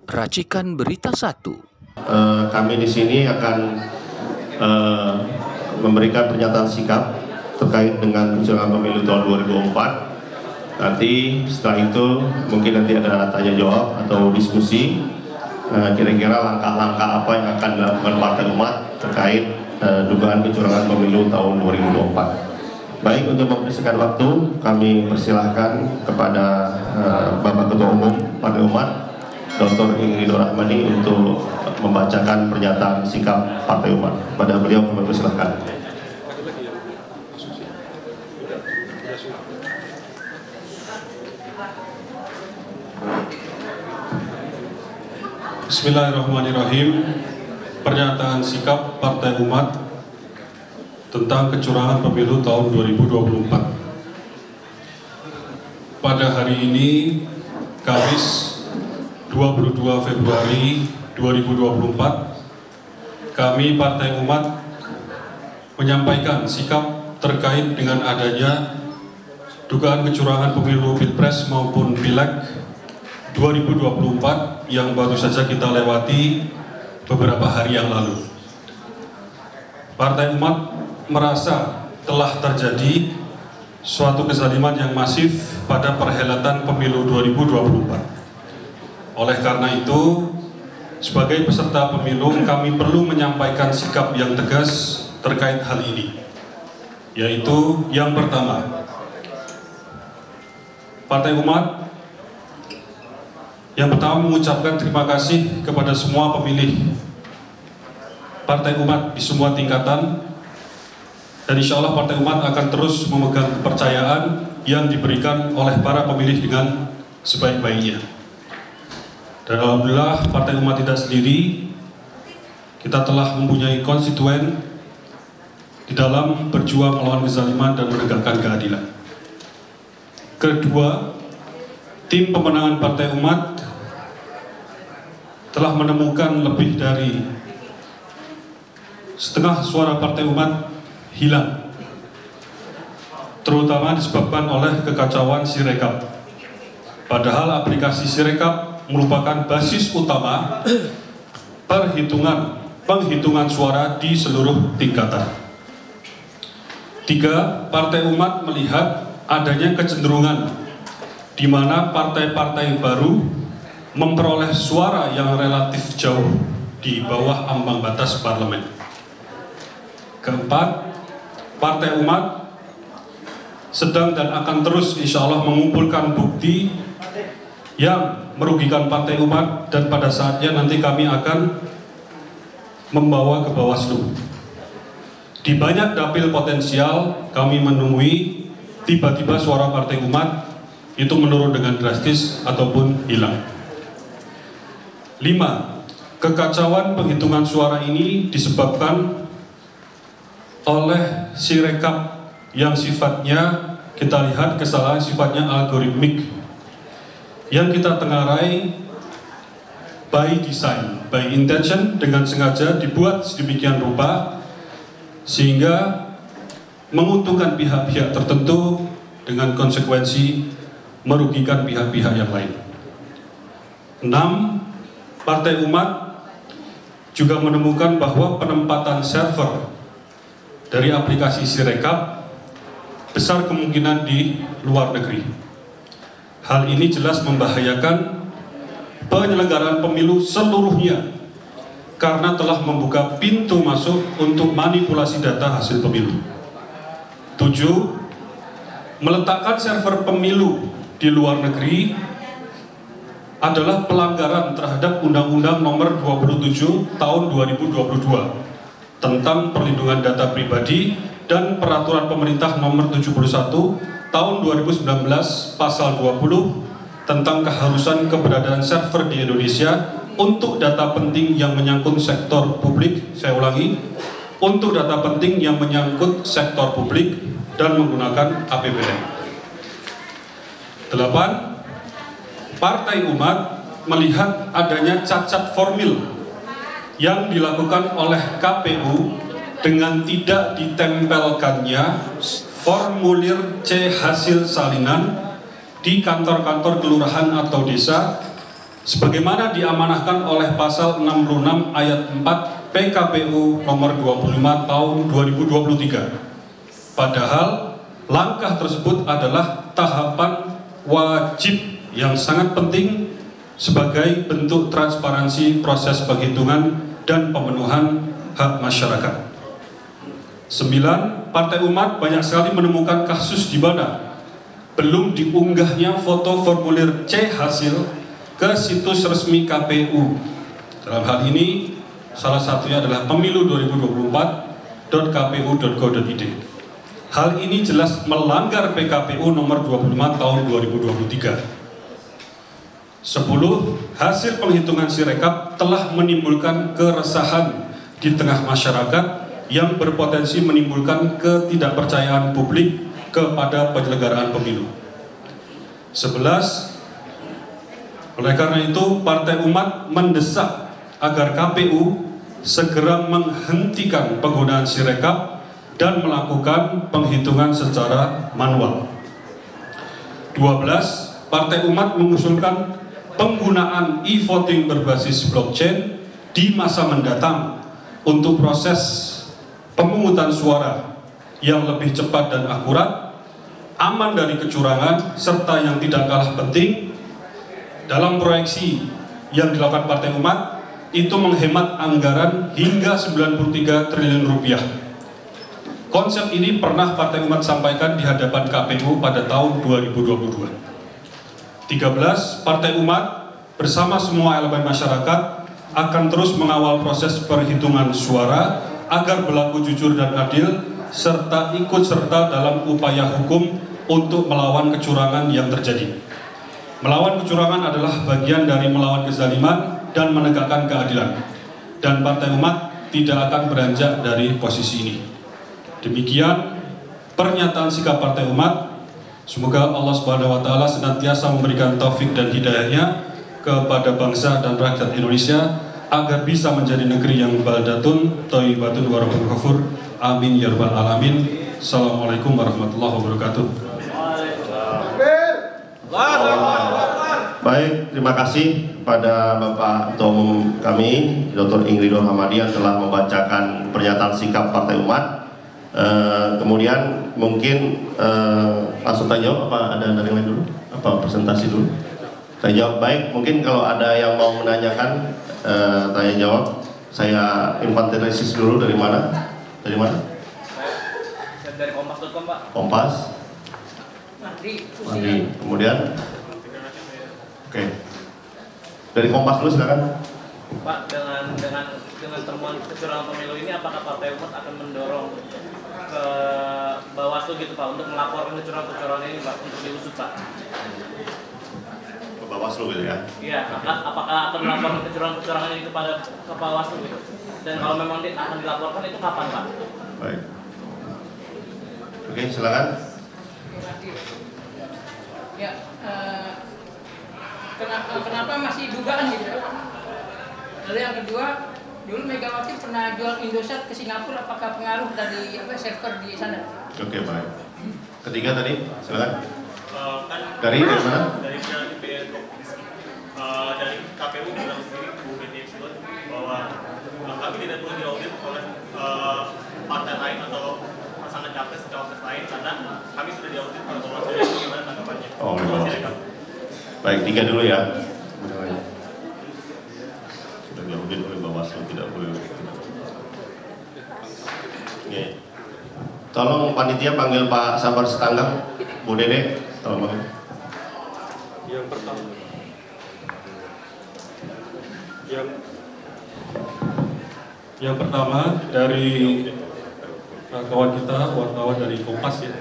Racikan Berita 1. Kami di sini akan memberikan pernyataan sikap terkait dengan kecurangan pemilu tahun 2004. Nanti setelah itu mungkin nanti ada tanya jawab atau diskusi kira-kira langkah-langkah apa yang akan dilakukan Partai Umat terkait dugaan kecurangan pemilu tahun 2024. Baik, untuk mempersingkat waktu, kami persilahkan kepada Bapak Ketua Umum Partai Umat, Dr. Ingrid Rahmani, untuk membacakan pernyataan sikap Partai Umat. Pada beliau kami persilahkan. Bismillahirrahmanirrahim. Pernyataan sikap Partai Umat tentang kecurangan pemilu tahun 2024. Pada hari ini, Kamis 22 Februari 2024, kami Partai Umat menyampaikan sikap terkait dengan adanya dugaan kecurangan pemilu Pilpres maupun Pileg 2024 yang baru saja kita lewati beberapa hari yang lalu. Partai Umat merasa telah terjadi suatu kezaliman yang masif pada perhelatan pemilu 2024. Oleh karena itu, sebagai peserta pemilu, kami perlu menyampaikan sikap yang tegas terkait hal ini. Yaitu yang pertama, Partai Umat yang pertama mengucapkan terima kasih kepada semua pemilih Partai Umat di semua tingkatan, dan insya Allah Partai Umat akan terus memegang kepercayaan yang diberikan oleh para pemilih dengan sebaik-baiknya. Dan alhamdulillah Partai Umat tidak sendiri, kita telah mempunyai konstituen di dalam berjuang melawan kezaliman dan menegakkan keadilan. Kedua, tim pemenangan Partai Umat telah menemukan lebih dari setengah suara Partai Umat hilang, terutama disebabkan oleh kekacauan Sirekap. Padahal aplikasi Sirekap merupakan basis utama penghitungan suara di seluruh tingkatan. Tiga, Partai Umat melihat adanya kecenderungan di mana partai-partai baru memperoleh suara yang relatif jauh di bawah ambang batas parlemen. Keempat, Partai Umat sedang dan akan terus insya Allah mengumpulkan bukti yang merugikan Partai Umat, dan pada saatnya nanti kami akan membawa ke Bawaslu. Di banyak dapil potensial kami menemui tiba-tiba suara Partai Umat itu menurun dengan drastis ataupun hilang. 5. Kekacauan penghitungan suara ini disebabkan oleh Sirekap yang sifatnya, kita lihat kesalahan sifatnya algoritmik, yang kita tengarai by design, by intention, dengan sengaja dibuat sedemikian rupa sehingga menguntungkan pihak-pihak tertentu dengan konsekuensi merugikan pihak-pihak yang lain. 6. Partai Umat juga menemukan bahwa penempatan server dari aplikasi Sirekap besar kemungkinan di luar negeri. Hal ini jelas membahayakan penyelenggaraan pemilu seluruhnya karena telah membuka pintu masuk untuk manipulasi data hasil pemilu. 7. Meletakkan server pemilu di luar negeri adalah pelanggaran terhadap Undang-Undang Nomor 27 Tahun 2022 tentang perlindungan data pribadi dan Peraturan Pemerintah Nomor 71 Tahun 2019 Pasal 20 tentang keharusan keberadaan server di Indonesia untuk data penting yang menyangkut sektor publik. Saya ulangi, untuk data penting yang menyangkut sektor publik dan menggunakan APBN. 8. Partai Umat melihat adanya cacat formil yang dilakukan oleh KPU dengan tidak ditempelkannya formulir C hasil salinan di kantor-kantor kelurahan atau desa sebagaimana diamanahkan oleh pasal 66 ayat 4 PKPU nomor 25 tahun 2023. Padahal langkah tersebut adalah tahapan wajib yang sangat penting sebagai bentuk transparansi proses penghitungan dan pemenuhan hak masyarakat. 9. Partai Umat banyak sekali menemukan kasus di mana belum diunggahnya foto formulir C hasil ke situs resmi KPU. Dalam hal ini, salah satunya adalah pemilu2024.kpu.go.id. Hal ini jelas melanggar PKPU nomor 25 tahun 2023. 10. Hasil penghitungan Sirekap telah menimbulkan keresahan di tengah masyarakat yang berpotensi menimbulkan ketidakpercayaan publik kepada penyelenggaraan pemilu. 11. Oleh karena itu, Partai Umat mendesak agar KPU segera menghentikan penggunaan Sirekap dan melakukan penghitungan secara manual. 12. Partai Umat mengusulkan penggunaan e-voting berbasis blockchain di masa mendatang untuk proses pemungutan suara yang lebih cepat dan akurat, aman dari kecurangan, serta yang tidak kalah penting, dalam proyeksi yang dilakukan Partai Umat itu menghemat anggaran hingga 93 triliun rupiah. Konsep ini pernah Partai Umat sampaikan di hadapan KPU pada tahun 2022. 13. Partai Umat bersama semua elemen masyarakat akan terus mengawal proses perhitungan suara agar berlaku jujur dan adil, serta ikut serta dalam upaya hukum untuk melawan kecurangan yang terjadi. Melawan kecurangan adalah bagian dari melawan kezaliman dan menegakkan keadilan. Dan Partai Umat tidak akan beranjak dari posisi ini. Demikian pernyataan sikap Partai Umat. Semoga Allah Subhanahu wa taala senantiasa memberikan taufik dan hidayahnya kepada bangsa dan rakyat Indonesia agar bisa menjadi negeri yang baldatun thayyibatun wa rabbun ghafur. Amin ya rabbal alamin. Assalamualaikum warahmatullahi wabarakatuh. Baik, terima kasih kepada Bapak Ketua Umum kami, Dr. Ingridor Hamadi, yang telah membacakan pernyataan sikap Partai Umat. Kemudian mungkin langsung tanya jawab, apa ada dari lain dulu? Apa presentasi dulu? Tanya jawab. Baik, mungkin kalau ada yang mau menanyakan tanya jawab, saya infanterisis dulu. Dari mana? Dari mana? Dari kompas.com, Pak. Kompas. Mandi. Kemudian oke. Dari Kompas dulu silakan. Pak, dengan temuan kecurangan pemilu ini, apakah Partai Umat akan mendorong ke Bawaslu gitu, Pak, untuk melaporkan kecurangan ini, Pak, untuk diusut, Pak? Ke Bawaslu gitu ya? Iya, apakah akan melaporkan kecurangan ini ke Bawaslu gitu? Dan kalau memang akan dilaporkan, itu kapan, Pak? Baik. Oke, silakan. Ya, kenapa masih dugaan gitu? Lalu yang kedua, dulu Megawati pernah jual Indosat ke Singapura, apakah pengaruh dari server di sana? Oke, baik. Ketiga tadi, silakan. Dari mana? Dari dari KPU bilang sendiri, Bu Betty Epsilon, bahwa kami tidak perlu diaudit oleh partai lain atau pasangan capres lain karena kami sudah diaudit oleh Bawaslu. Bagaimana tanggapannya? Oh, baik, tiga dulu ya. Sudah diaudit oleh Bawaslu, tidak boleh. Oke. Tolong panitia panggil Pak Sabar Setanggang, Bu Dede, tolong panggil. Yang pertama dari kawan kita, wartawan dari Kompas ya.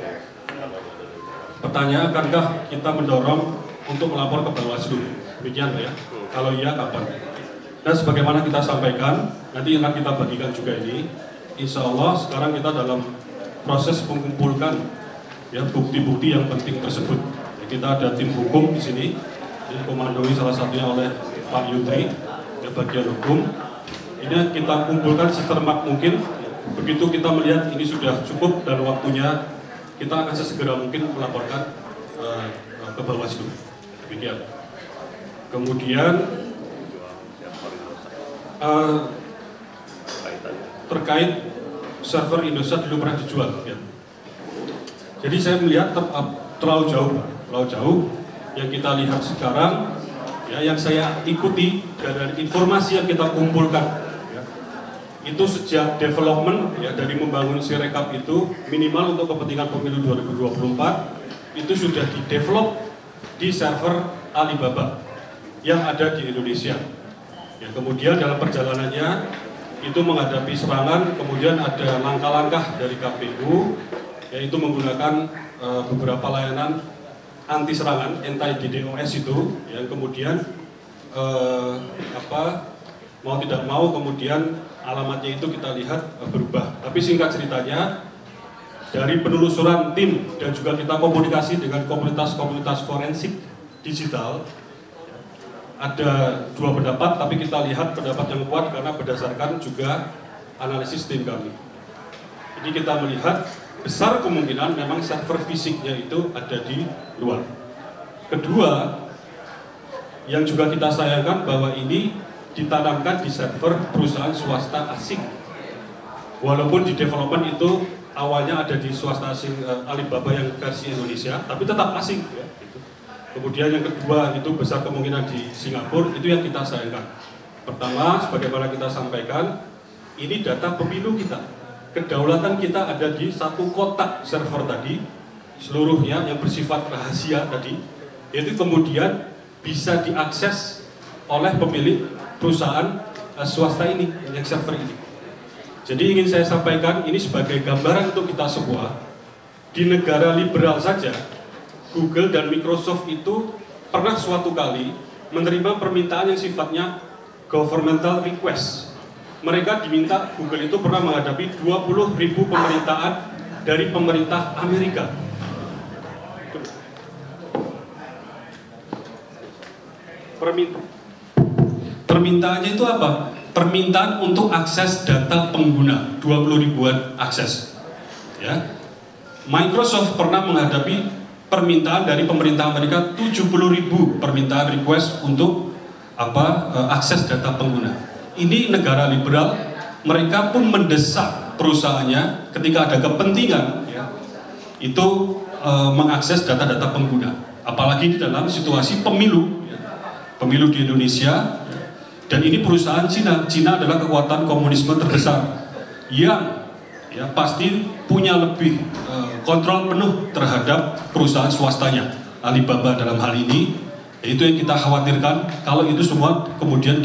Pertanyaan, akankah kita mendorong untuk melapor ke Bawaslu? Demikian ya. Kalau iya, kapan? Dan sebagaimana kita sampaikan, nanti akan kita bagikan juga ini. Insya Allah sekarang kita dalam proses mengumpulkan ya bukti-bukti yang penting tersebut. Ya, kita ada tim hukum di sini, dikomandoi salah satunya oleh Pak Yudri, ya, bagian hukum. Ini kita kumpulkan secermat mungkin. Begitu kita melihat ini sudah cukup dan waktunya, kita akan sesegera mungkin melaporkan ke Bawaslu. Demikian. Kemudian terkait server Indosat dulu pernah dijual ya. Jadi saya melihat terlalu jauh yang kita lihat sekarang ya, yang saya ikuti dari informasi yang kita kumpulkan ya, itu sejak development ya, dari membangun Sirekap itu minimal untuk kepentingan pemilu 2024 itu sudah di-develop di server Alibaba yang ada di Indonesia ya. Kemudian dalam perjalanannya itu menghadapi serangan, kemudian ada langkah-langkah dari KPU yaitu menggunakan beberapa layanan anti serangan, anti-DDoS itu yang kemudian mau tidak mau kemudian alamatnya itu kita lihat berubah. Tapi singkat ceritanya, dari penelusuran tim dan juga kita komunikasi dengan komunitas-komunitas forensik digital, ada dua pendapat, tapi kita lihat pendapat yang kuat karena berdasarkan juga analisis tim kami. Jadi kita melihat besar kemungkinan memang server fisiknya itu ada di luar. Kedua, yang juga kita sayangkan bahwa ini ditanamkan di server perusahaan swasta asing. Walaupun di development itu awalnya ada di swasta asing Alibaba yang versi Indonesia, tapi tetap asing ya. Kemudian yang kedua itu besar kemungkinan di Singapura, itu yang kita sayangkan. Pertama, sebagaimana kita sampaikan, ini data pemilu kita. Kedaulatan kita ada di satu kotak server tadi, seluruhnya yang bersifat rahasia tadi, itu kemudian bisa diakses oleh pemilik perusahaan swasta ini, yang server ini. Jadi ingin saya sampaikan, ini sebagai gambaran untuk kita semua, di negara liberal saja, Google dan Microsoft itu pernah suatu kali menerima permintaan yang sifatnya governmental request. Mereka diminta, Google itu pernah menghadapi 20.000 permintaan dari pemerintah Amerika. Permintaannya itu apa? Permintaan untuk akses data pengguna, 20 ribuan akses. Ya. Microsoft pernah menghadapi permintaan dari pemerintah Amerika 70.000 permintaan request untuk akses data pengguna. Ini negara liberal, mereka pun mendesak perusahaannya ketika ada kepentingan ya, itu mengakses data-data pengguna. Apalagi di dalam situasi pemilu, ya, pemilu di Indonesia, ya, dan ini perusahaan Cina adalah kekuatan komunisme terbesar yang ya pasti punya lebih kontrol penuh terhadap perusahaan swastanya, Alibaba dalam hal ini. Itu yang kita khawatirkan kalau itu semua kemudian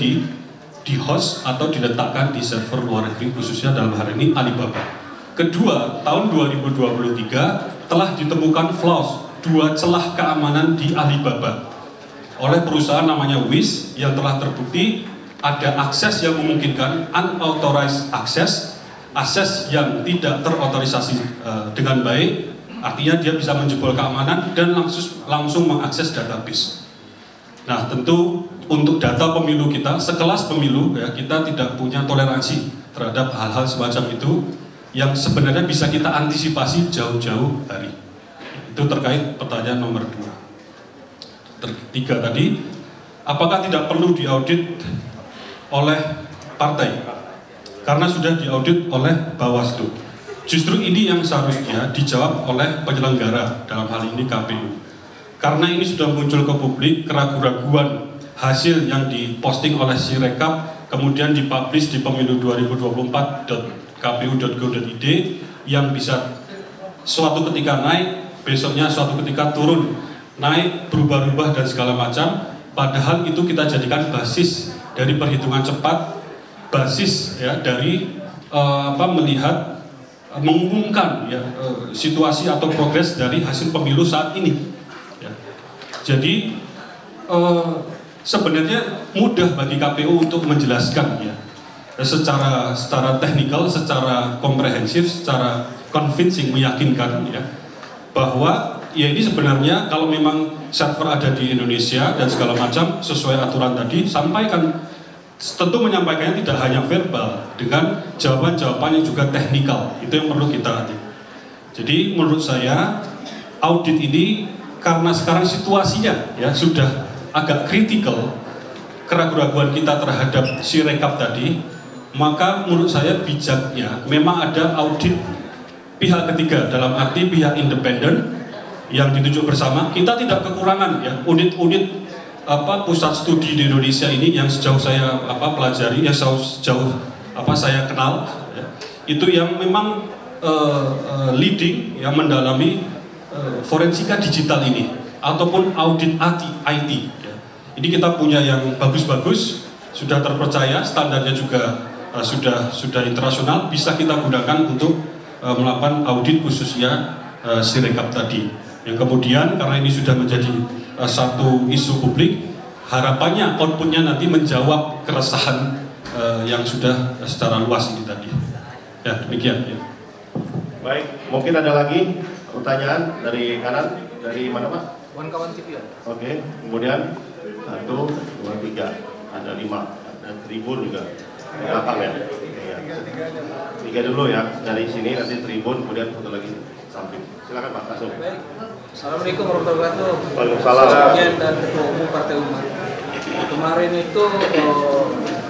di host atau diletakkan di server luar negeri, khususnya dalam hal ini Alibaba. Kedua, tahun 2023 telah ditemukan flaws, 2 celah keamanan di Alibaba oleh perusahaan namanya Wish yang telah terbukti ada akses yang memungkinkan unauthorized akses yang tidak terotorisasi dengan baik, artinya dia bisa menjebol keamanan dan langsung mengakses database. Nah, tentu untuk data pemilu kita, sekelas pemilu ya, kita tidak punya toleransi terhadap hal-hal semacam itu yang sebenarnya bisa kita antisipasi jauh-jauh hari. Itu terkait pertanyaan nomor 2. 3 tadi, apakah tidak perlu diaudit oleh partai? Karena sudah diaudit oleh Bawaslu. Justru ini yang seharusnya dijawab oleh penyelenggara, dalam hal ini KPU. Karena ini sudah muncul ke publik keraguan-raguan hasil yang diposting oleh Sirekap, kemudian dipublish di pemilu 2024.kpu.go.id yang bisa suatu ketika naik, besoknya suatu ketika turun, naik, berubah-ubah dan segala macam. Padahal itu kita jadikan basis dari perhitungan cepat, basis ya dari melihat mengumumkan ya situasi atau progres dari hasil pemilu saat ini ya. Jadi sebenarnya mudah bagi KPU untuk menjelaskan ya secara teknikal, secara komprehensif, secara convincing, meyakinkan ya bahwa ya ini sebenarnya kalau memang server ada di Indonesia dan segala macam sesuai aturan tadi, sampaikan. Tentu menyampaikannya tidak hanya verbal, dengan jawaban-jawaban yang juga teknikal. Itu yang perlu kita hati. Jadi menurut saya audit ini karena sekarang situasinya ya sudah agak kritikal keraguan kita terhadap Sirekap tadi, maka menurut saya bijaknya memang ada audit pihak ketiga, dalam arti pihak independen yang ditunjuk bersama. Kita tidak kekurangan ya unit-unit pusat studi di Indonesia ini yang sejauh saya pelajari, ya sejauh saya kenal ya, itu yang memang leading, yang mendalami forensika digital ini ataupun audit IT ya. Ini kita punya yang bagus-bagus, sudah terpercaya, standarnya juga sudah internasional, bisa kita gunakan untuk melakukan audit khususnya Sirekap tadi. Yang kemudian karena ini sudah menjadi satu isu publik, harapannya outputnya nanti menjawab keresahan yang sudah secara luas ini tadi. Ya, demikian. Ya. Baik, mungkin ada lagi pertanyaan dari kanan, dari mana Pak? Kawan-kawan TV. Oke, kemudian 1, 2, 3, ada 5, ada tribun juga. Di belakang ya. Tiga dulu ya, dari sini nanti tribun, kemudian satu lagi samping. Silakan Pak, langsung. Baik. Assalamualaikum warahmatullahi wabarakatuh. Waalaikumsalam. Sekjen dan Ketua Umum Partai Umat. Kemarin itu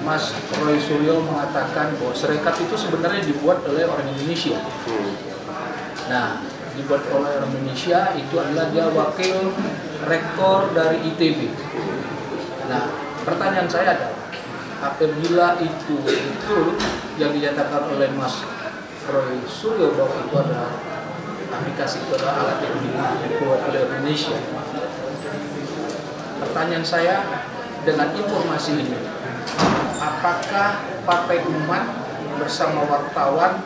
Mas Roy Suryo mengatakan bahwa Sirekap itu sebenarnya dibuat oleh orang Indonesia. Nah, dibuat oleh orang Indonesia itu adalah dia wakil rektor dari ITB. Nah, pertanyaan saya adalah, apabila itu betul yang dinyatakan oleh Mas Roy Suryo bahwa itu adalah aplikasi, itu adalah alat yang dibuat oleh Indonesia, pertanyaan saya dengan informasi ini, apakah Partai Umat bersama wartawan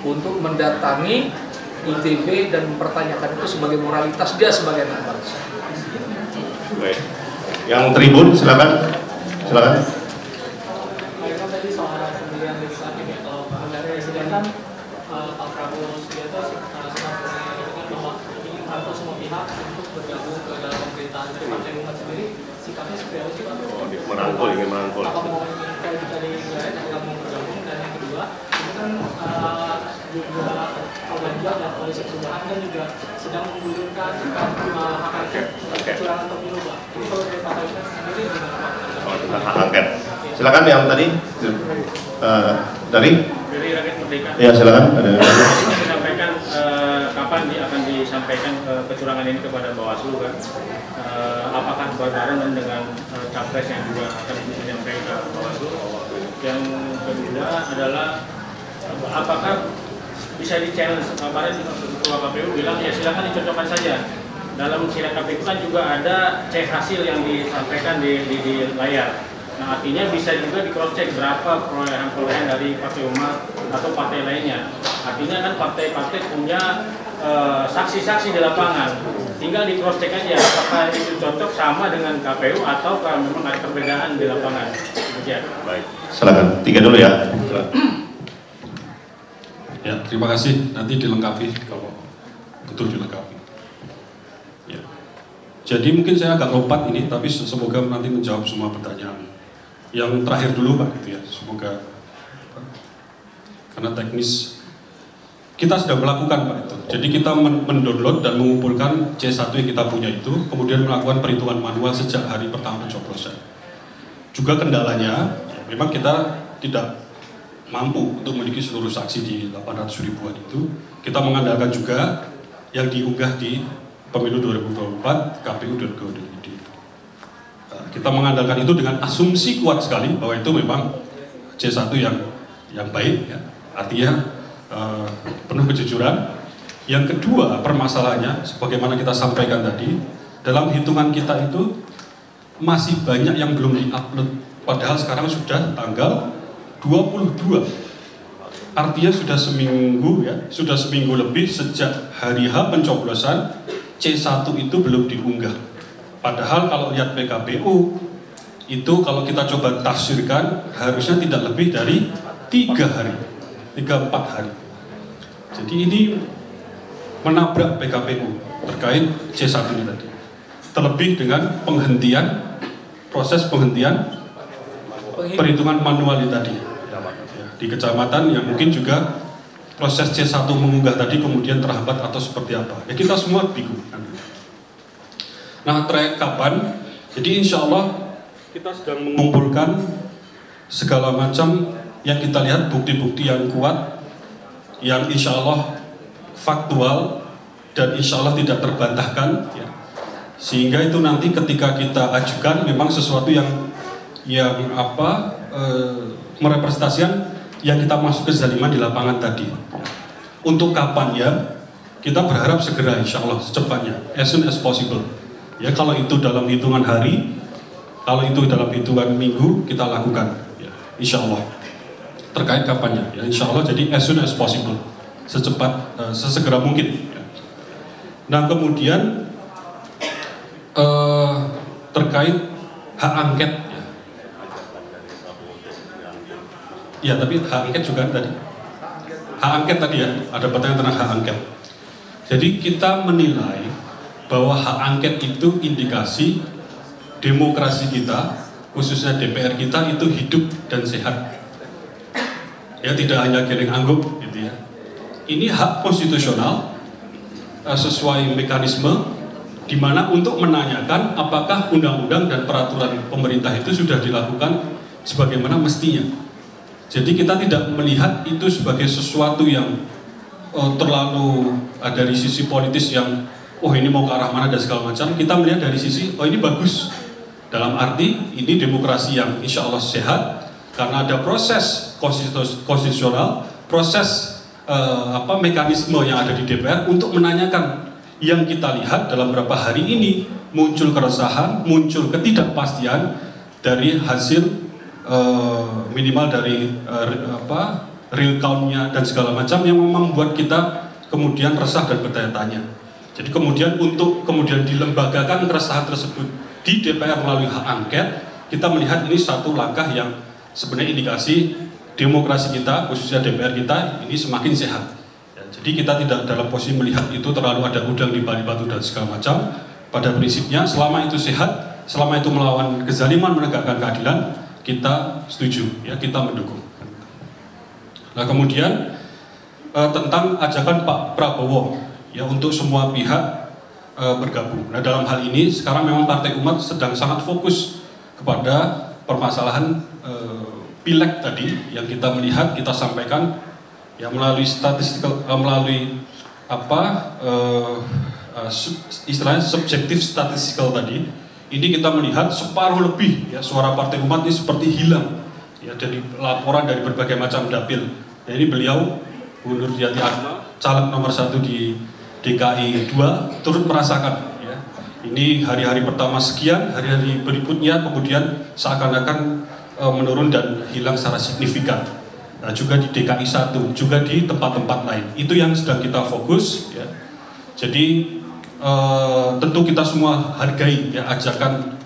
untuk mendatangi ITB dan mempertanyakan itu sebagai moralitas dia sebagai anak bangsa? Baik. Yang tribun silakan. Silakan. Tadi soal pemilihan legislatif ya, kalau dari Presiden kan Pak Prabowo Subianto sempat bahwa ingin merangkul semua pihak untuk bergabung ke dalam pemerintahan. Dari Partai Umat sendiri sikapnya seperti apa sih Pak? Merangkul, ingin merangkul. Apa mau dari wilayah yang mau bergabung, dan yang kedua itu kan juga Muhammadiyah dan koalisi perubahan kan juga sedang menggulirkan hak angket kecurangan pemilu Pak. Jadi kalau dari Partai Umat sendiri gimana Pak? Tentang hak angket. Silakan yang tadi dari Rakyat Merdeka. Ya silakan. Ada. Disampaikan kapan akan disampaikan kecurangan ini kepada Bawaslu kan? Apakah berbarengan dengan capres yang juga akan disampaikan ke Bawaslu? Yang kedua adalah apakah bisa di-challenge? Kemarin Ketua KPU bilang ya silakan dicocokkan saja. Dalam Sirekap itu kan juga ada cek hasil yang disampaikan di layar. Nah, artinya bisa juga di cross check berapa perolehan dari Partai Umat atau partai lainnya. Artinya kan partai-partai punya saksi-saksi di lapangan. Tinggal di cross check aja apakah itu cocok sama dengan KPU atau memang ada perbedaan di lapangan. Demikian. Baik. Silakan. 3 dulu ya. Silakan. Ya, terima kasih. Nanti dilengkapi kalau betul dilengkapi. Ya. Jadi mungkin saya agak lompat ini, tapi semoga nanti menjawab semua pertanyaan. Yang terakhir dulu Pak, gitu ya. Semoga karena teknis kita sudah melakukan Pak itu. Jadi kita mendownload dan mengumpulkan C1 yang kita punya itu, kemudian melakukan perhitungan manual sejak hari pertama pencoblosan. Juga kendalanya, memang kita tidak mampu untuk memiliki seluruh saksi di 800 ribuan itu. Kita mengandalkan juga yang diunggah di pemilu 2024 kpu.go.id. Kita mengandalkan itu dengan asumsi kuat sekali bahwa itu memang C1 yang baik ya. Artinya penuh kejujuran. Yang kedua permasalahannya sebagaimana kita sampaikan tadi, dalam hitungan kita itu masih banyak yang belum di-upload, padahal sekarang sudah tanggal 22. Artinya sudah seminggu ya, sudah seminggu lebih sejak hari H pencoblosan, C1 itu belum diunggah. Padahal kalau lihat PKPU itu kalau kita coba tafsirkan harusnya tidak lebih dari 3 hari, 3-4 hari. Jadi ini menabrak PKPU terkait C1 ini tadi. Terlebih dengan proses penghentian perhitungan manual ini tadi di kecamatan yang mungkin juga proses C1 mengunggah tadi kemudian terhambat atau seperti apa. Ya kita semua bingung. Nah, kapan Jadi insya Allah kita sedang mengumpulkan segala macam yang kita lihat bukti-bukti yang kuat, yang insya Allah faktual dan insya Allah tidak terbantahkan, ya. Sehingga itu nanti ketika kita ajukan memang sesuatu yang merepresentasikan yang kita masuk kezaliman di lapangan tadi. Untuk kapan ya? Kita berharap segera insya Allah secepatnya, as soon as possible. Ya kalau itu dalam hitungan hari, kalau itu dalam hitungan minggu kita lakukan, ya, insya Allah. Terkait kapannya, ya insya Allah jadi as soon as possible, sesegera mungkin. Ya. Nah kemudian terkait hak angket, ya. Ya tapi hak angket juga tadi. Hak angket tadi ya, ada pertanyaan tentang hak angket. Jadi kita menilai bahwa hak angket itu indikasi demokrasi kita, khususnya DPR kita itu hidup dan sehat. Ya tidak hanya geleng angguk gitu ya. Ini hak konstitusional sesuai mekanisme di mana untuk menanyakan apakah undang-undang dan peraturan pemerintah itu sudah dilakukan sebagaimana mestinya. Jadi kita tidak melihat itu sebagai sesuatu yang terlalu dari sisi politis yang ini mau ke arah mana dan segala macam. Kita melihat dari sisi ini bagus, dalam arti ini demokrasi yang insya Allah sehat karena ada proses konstitusional, proses mekanisme yang ada di DPR untuk menanyakan yang kita lihat dalam beberapa hari ini muncul keresahan, muncul ketidakpastian dari hasil minimal dari real count-nya dan segala macam yang memang membuat kita kemudian resah dan bertanya-tanya. Jadi kemudian untuk kemudian dilembagakan keresahan tersebut di DPR melalui hak angket, kita melihat ini satu langkah yang sebenarnya indikasi demokrasi kita, khususnya DPR kita ini semakin sehat. Ya, jadi kita tidak dalam posisi melihat itu terlalu ada udang di balik batu dan segala macam. Pada prinsipnya selama itu sehat, selama itu melawan kezaliman, menegakkan keadilan, kita setuju, ya kita mendukung. Nah kemudian tentang ajakan Pak Prabowo ya untuk semua pihak bergabung. Nah dalam hal ini sekarang memang Partai Umat sedang sangat fokus kepada permasalahan pileg tadi yang kita melihat, kita sampaikan ya melalui statistikal, melalui istilahnya subjektif statistikal tadi. Ini kita melihat separuh lebih ya suara Partai Umat ini seperti hilang ya dari laporan dari berbagai macam dapil. Ya, ini beliau Bu Nur Yati Atma, caleg nomor 1 di DKI 2 turut merasakan ya. Ini hari-hari pertama sekian, hari-hari berikutnya kemudian seakan-akan menurun dan hilang secara signifikan. Nah, juga di DKI 1, juga di tempat-tempat lain. Itu yang sedang kita fokus ya. Jadi tentu kita semua hargai ya ajakan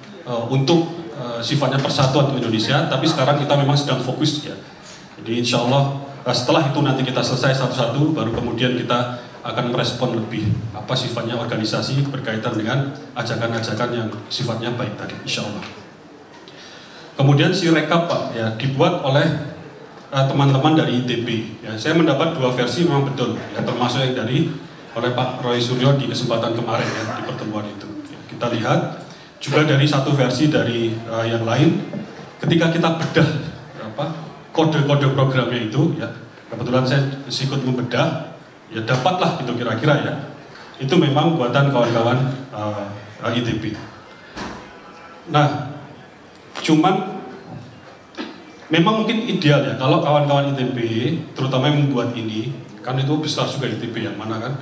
untuk sifatnya persatuan untuk Indonesia, tapi sekarang kita memang sedang fokus ya. Jadi insya Allah setelah itu nanti kita selesai satu-satu, baru kemudian kita akan merespon lebih sifatnya organisasi berkaitan dengan ajakan-ajakan yang sifatnya baik tadi, insya Allah. Kemudian si rekap Pak ya dibuat oleh teman-teman dari ITB. Ya, saya mendapat 2 versi memang betul, ya, termasuk yang oleh Pak Roy Suryo di kesempatan kemarin ya, di pertemuan itu. Ya, kita lihat juga dari satu versi dari yang lain. Ketika kita bedah kode-kode programnya itu, ya kebetulan saya ikut membedah, ya dapatlah gitu kira-kira ya. Itu memang buatan kawan-kawan ITB. Nah, cuman memang mungkin ideal ya kalau kawan-kawan ITB terutama yang membuat ini, kan itu besar juga ITB yang mana kan,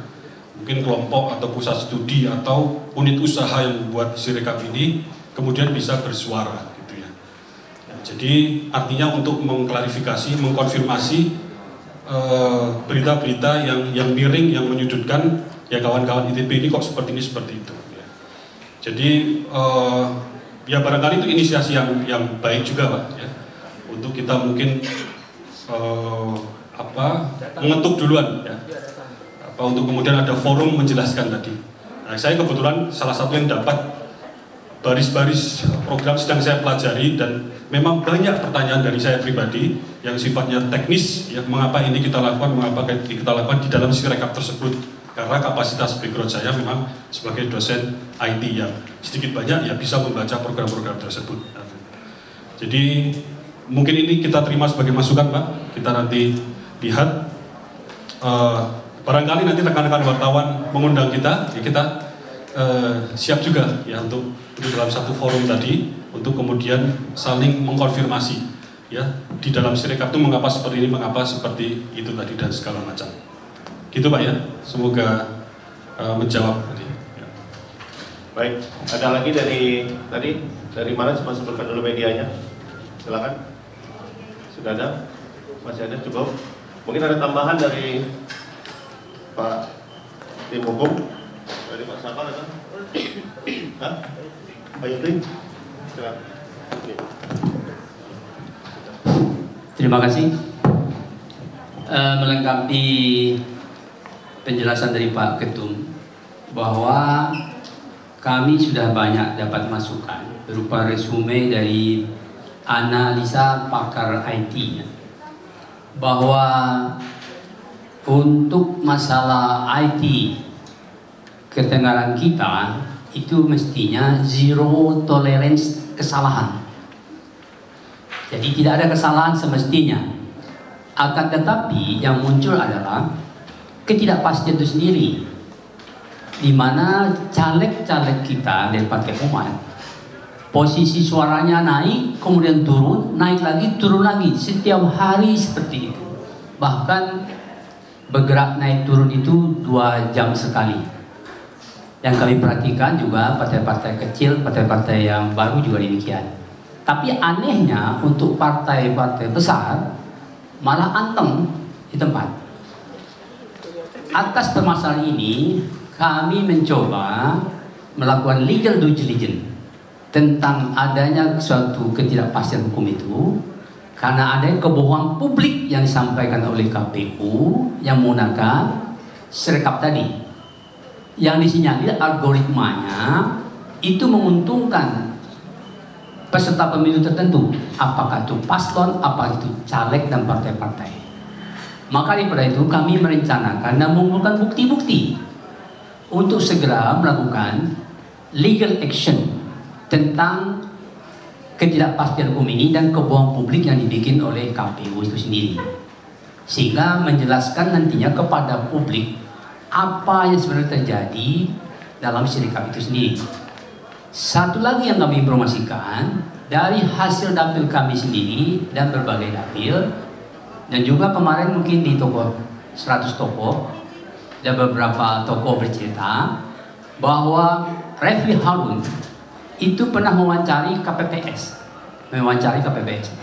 mungkin kelompok atau pusat studi atau unit usaha yang membuat sirekap ini kemudian bisa bersuara gitu ya. Jadi artinya untuk mengklarifikasi, mengkonfirmasi berita-berita yang miring, yang menyudutkan ya kawan-kawan ITB ini kok seperti ini seperti itu ya. Jadi ya barangkali itu inisiasi yang baik juga Pak ya. Untuk kita mungkin mengetuk duluan ya. Untuk kemudian ada forum menjelaskan tadi. Nah, saya kebetulan salah satu yang dapat baris-baris program sedang saya pelajari dan memang banyak pertanyaan dari saya pribadi yang sifatnya teknis ya, mengapa ini kita lakukan, mengapa kita lakukan di dalam sirekap tersebut. Karena kapasitas background saya memang sebagai dosen IT yang sedikit banyak ya bisa membaca program-program tersebut. Jadi mungkin ini kita terima sebagai masukan Pak, kita nanti lihat. Barangkali nanti rekan-rekan wartawan mengundang kita, ya kita siap juga ya untuk dalam satu forum tadi untuk kemudian saling mengkonfirmasi ya di dalam Sirekap itu mengapa seperti ini, mengapa seperti itu tadi dan segala macam. Gitu Pak ya, semoga menjawab tadi. Ya. Baik, ada lagi dari mana? Coba sebutkan dulu medianya. Silakan. Sudah ada? Masih ada? Cukup. Mungkin ada tambahan dari Pak tim hukum, dari Pak Sapar atau? Hah? Pak Yudin? Silakan. Terima kasih. Melengkapi penjelasan dari Pak Ketum bahwa kami sudah banyak dapat masukan berupa resume dari analisa pakar IT bahwa untuk masalah IT kedengaran kita itu mestinya zero tolerance kesalahan. Jadi tidak ada kesalahan semestinya. Akan tetapi yang muncul adalah ketidakpastian itu sendiri, di mana caleg-caleg kita dari Partai Umat posisi suaranya naik, kemudian turun, naik lagi, turun lagi, setiap hari seperti itu. Bahkan bergerak naik turun itu 2 jam sekali. Yang kami perhatikan juga partai-partai kecil, partai-partai yang baru juga demikian. Tapi anehnya untuk partai-partai besar malah anteng di tempat. Atas permasalahan ini kami mencoba melakukan legal due diligence tentang adanya suatu ketidakpastian hukum itu, karena ada kebohongan publik yang disampaikan oleh KPU yang menggunakan Sirekap tadi, yang disinyalir algoritmanya itu menguntungkan peserta pemilu tertentu, apakah itu paslon, apakah itu caleg dan partai-partai. Maka daripada itu kami merencanakan dan mengumpulkan bukti-bukti untuk segera melakukan legal action tentang ketidakpastian hukum ini dan kebohongan publik yang dibikin oleh KPU itu sendiri, sehingga menjelaskan nantinya kepada publik apa yang sebenarnya terjadi dalam Sirekap itu sendiri. Satu lagi yang kami informasikan dari hasil dapil kami sendiri dan berbagai dapil, dan juga kemarin mungkin di toko 100 toko dan beberapa toko bercerita bahwa Refli Harun itu pernah mewawancari KPPS,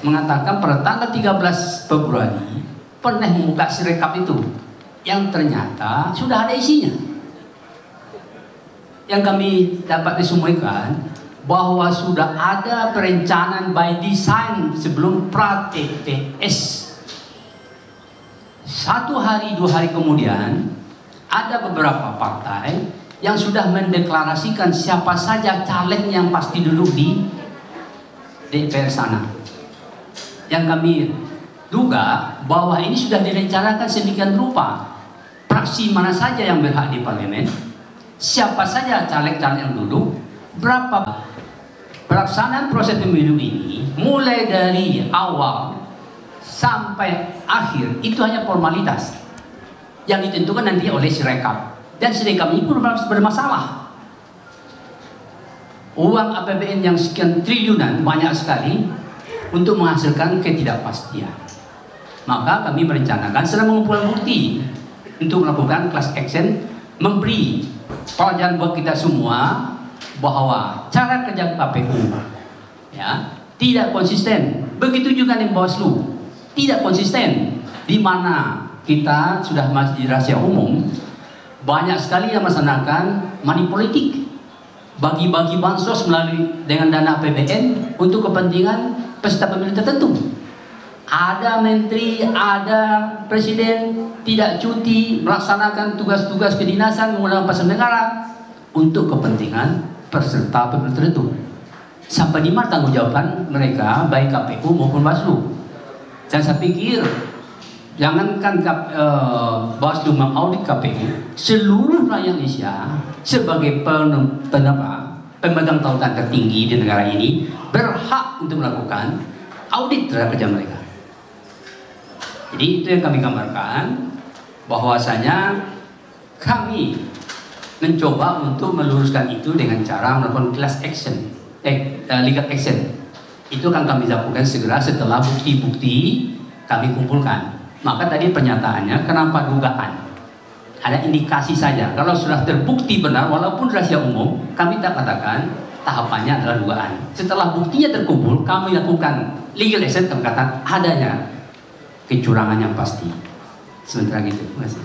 mengatakan pada tanggal 13 Februari pernah membuka Sirekap itu, yang ternyata sudah ada isinya. Yang kami dapat disemuaikan bahwa sudah ada perencanaan by design sebelum pra-TPS. 1 hari 2 hari kemudian ada beberapa partai yang sudah mendeklarasikan siapa saja caleg yang pasti duduk di DPR sana. Yang kami duga bahwa ini sudah direncanakan sedemikian rupa. Fraksi mana saja yang berhak di parlemen, siapa saja caleg-caleg yang duduk, berapa. Pelaksanaan proses pemilu ini mulai dari awal sampai akhir itu hanya formalitas yang ditentukan nanti oleh Sirekap. Dan Sirekap ini pun bermasalah. Uang APBN yang sekian triliunan banyak sekali untuk menghasilkan ketidakpastian. Maka kami merencanakan sedang mengumpulkan bukti untuk melakukan class action, memberi pelajaran buat kita semua bahwa cara kerja KPU ya tidak konsisten. Begitu juga di Bawaslu tidak konsisten, di mana kita sudah masih rahasia umum. Banyak sekali yang melaksanakan money politik, bagi-bagi bansos melalui dengan dana APBN untuk kepentingan peserta pemilu tertentu. Ada menteri, ada presiden tidak cuti melaksanakan tugas-tugas kedinasan menggunakan pasar negara untuk kepentingan peserta pemilu tertentu. Sampai di mana tanggung jawaban mereka baik KPU maupun Bawaslu? Dan saya pikir jangankan Bawaslu mengaudit KPU, seluruh rakyat Indonesia sebagai pemegang tautan tertinggi di negara ini berhak untuk melakukan audit terhadap kerja mereka. Jadi itu yang kami gambarkan, bahwasanya kami mencoba untuk meluruskan itu dengan cara melakukan class action, legal action. Itu akan kami lakukan segera setelah bukti-bukti kami kumpulkan. Maka tadi pernyataannya, kenapa dugaan? Ada indikasi saja. Kalau sudah terbukti benar, walaupun rahasia umum, kami tak katakan tahapannya adalah dugaan. Setelah buktinya terkumpul, kami lakukan legal action, kami katakan adanya kecurangan yang pasti. Sementara gitu, terima kasih.